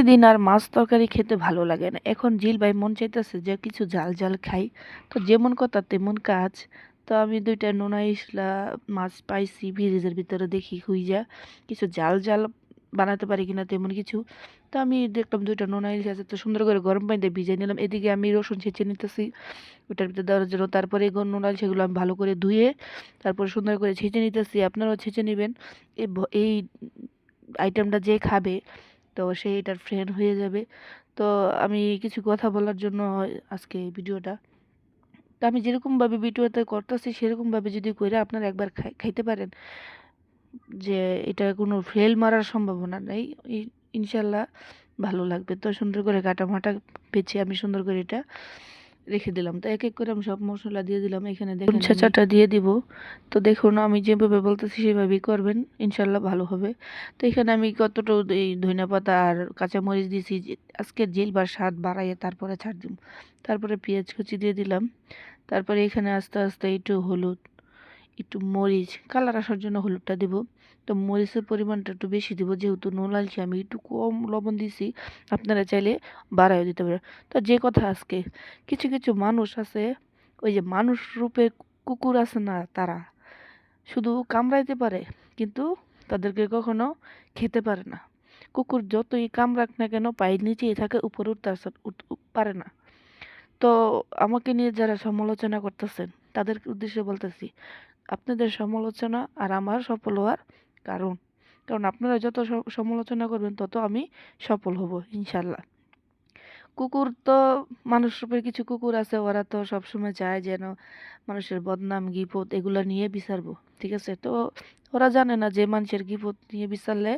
প্রতিদিন আর মাছ তরকারি খেতে ভালো লাগে না। এখন জিল ভাই মন চাইতেছে যে কিছু ঝাল ঝাল খাই। তো যেমন কথা তেমন কাজ। তো আমি ২টা নোনা ইসলা মাছ পাইছি ফ্রিজের ভিতরে, দেখি খুইজা কিছু ঝাল ঝাল বানাতে পারি কিনা তেমন কিছু। তো আমি দেখলাম ২টা নোনা ইলিশ আছে, তো সুন্দর করে গরম পানিতে ভিজিয়ে নিলাম। এদিকে আমি রসুন ছেঁচে নিতেছি ওটার ভিতরে দেওয়ার জন্য। তারপরে নোনা ইলিশগুলো আমি ভালো করে ধুয়ে তারপরে সুন্দর করে ছেঁচে নিতেছি। আপনারাও ছেঁচে নেবেন। এই আইটেমটা যে খাবে তো সে এটার ফ্রেন্ড হয়ে যাবে। তো আমি কিছু কথা বলার জন্য আজকে এই ভিডিওটা। তো আমি যেরকমভাবে ভিডিওতে করতেছি সেরকমভাবে যদি কইরা আপনারা একবার খাইতে পারেন, যে এটা কোনো ফেল মারার সম্ভাবনা নেই। ইনশাল্লাহ ভালো লাগবে। তো সুন্দর করে কাটা মাটা বেছে আমি সুন্দর করে এটা রেখে দিলাম। তো এক এক করে আমি সব মশলা দিয়ে দিলাম। এখানে দেখুন ছেঁচাটা দিয়ে দিব। তো দেখুন আমি যেভাবে বলতেছি সেভাবেই করবেন, ইনশাল্লাহ ভালো হবে। তো এখানে আমি কতটা এই ধনিয়া পাতা আর কাঁচামরিচ দিয়েছি, আজকের জেল বা স্বাদ বাড়াইয়ে তারপরে ছাড় দিব। তারপরে পেঁয়াজ কুচি দিয়ে দিলাম। তারপরে এখানে আস্তে আস্তে একটু হলুদ, একটু মরিচ কালার আসার জন্য হলুদটা দিব। তো মরিচের পরিমাণটা একটু বেশি দিব, যেহেতু নুন লালচি আমি একটু কম লবণ দিছি, আপনারা চাইলে বাড়াইও দিতে পারেন। তো যে কথা, আজকে কিছু কিছু মানুষ আছে, ওই যে মানুষ রূপে কুকুর আছে না, তারা শুধু কামড়াইতে পারে কিন্তু তাদেরকে কখনো খেতে পারে না। কুকুর যতই কামড়াক না কেন পায়ের নিচেই থাকে, উপরে উঠতে পারে না। তো আমাকে নিয়ে যারা সমালোচনা করতেছেন তাদের উদ্দেশ্যে বলতেছি, আপনাদের সমালোচনা আর আমার সফল হওয়ার কারণ, কারণ আপনারা যত সমালোচনা করবেন তত আমি সফল হব ইনশাল্লাহ। কুকুর তো মানুষ রূপের কিছু কুকুর আছে, ওরা তো সবসময় চায় যেন মানুষের বদনাম গিবত এগুলো নিয়ে বিচারবো, ঠিক আছে? তো ওরা জানে না যে মানুষের গিবত নিয়ে বিচারলে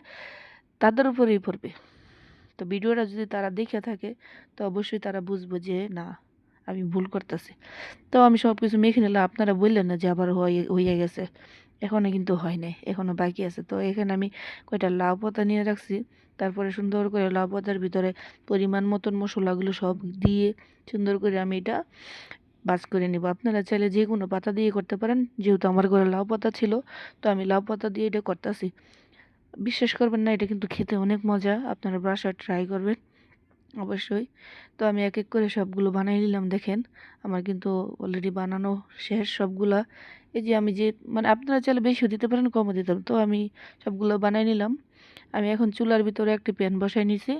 তাদের উপরেই পড়বে। তো ভিডিওটা যদি তারা দেখে থাকে তো অবশ্যই তারা বুঝবো যে না, আমি ভুল করতেছি। তো আমি সব কিছু মেখে নিলাম। আপনারা বললেন না যে আবার হয়ে গেছে, এখনো কিন্তু হয় নাই, এখনো বাকি আছে। তো এখানে আমি কয়টা লাউ পাতা নিয়ে রাখছি। তারপরে সুন্দর করে লাউ পাতার ভিতরে পরিমাণ মতন মশলাগুলো সব দিয়ে সুন্দর করে আমি এটা ভাজ করে নিব। আপনারা চাইলে যে কোনো পাতা দিয়ে করতে পারেন, যেহেতু আমার ঘরে লাউ পাতা ছিল তো আমি লাউ পাতা দিয়ে এটা করতেছি। বিশ্বাস করবেন না, এটা কিন্তু খেতে অনেক মজা। আপনারা বাসায় ট্রাই করবেন অবশ্যই। তো আমি এক এক করে সবগুলো বানাই নিলাম। দেখেন আমার কিন্তু অলরেডি বানানো শেষ সবগুলা। এই যে আমি যে মানে আপনারা চাইলে বেশিও দিতে পারেন কমও দিতে পারেন। তো আমি সবগুলো বানাই নিলাম। আমি এখন চুলার ভিতরে একটি প্যান বসাই নিছি।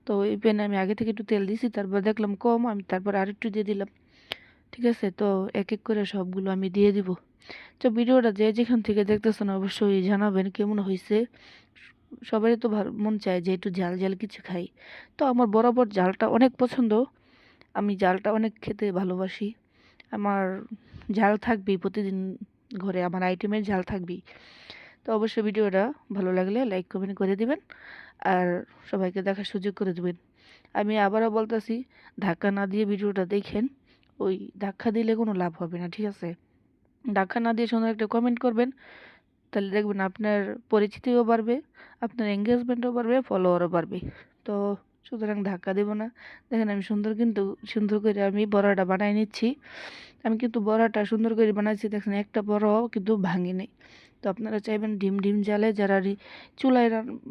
তো এই প্যানে আমি আগে থেকে একটু তেল দিছি, তারপর দেখলাম কম, আমি তারপর আরেকটু দিয়ে দিলাম, ঠিক আছে? তো এক এক করে সবগুলো আমি দিয়ে দিব। তো ভিডিওটা যে যেখান থেকে দেখতেছেন অবশ্যই জানাবেন কেমন হয়েছে। সবারই তো ভালো মন চায় যে একটু ঝাল ঝাল কিছু খাই। তো আমার বরাবর ঝালটা অনেক পছন্দ, আমি ঝালটা অনেক খেতে ভালোবাসি। আমার ঝাল থাকবেই প্রতিদিন, ঘরে আমার আইটেমের ঝাল থাকবেই। তো অবশ্যই ভিডিওটা ভালো লাগলে লাইক কমেন্ট করে দিবেন আর সবাইকে দেখার সুযোগ করে দেবেন। আমি আবারও বলতেছি, ধাক্কা না দিয়ে ভিডিওটা দেখেন। ওই ধাক্কা দিলে কোনো লাভ হবে না, ঠিক আছে? ধাক্কা না দিয়ে সুন্দর একটা কমেন্ট করবেন, তাহলে দেখবেন আপনার পরিচিতিও বাড়বে, আপনার এঙ্গেজমেন্টও বাড়বে, ফলোয়ারও বাড়বে। তো সুতরাং ধাক্কা দেব না। দেখেন আমি সুন্দর করে আমি বড়াটা বানাই নিচ্ছি। আমি কিন্তু বড়াটা সুন্দর করে বানাইছি, দেখেন একটা বড়াও কিন্তু ভাঙি নেই। তো আপনারা চাইবেন ডিম ডিম জালে যারা চুলায়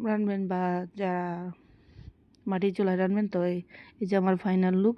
রানবেন বা যারা মাটির চুলায় রানবেন, তো এই যে আমার ফাইনাল লুক।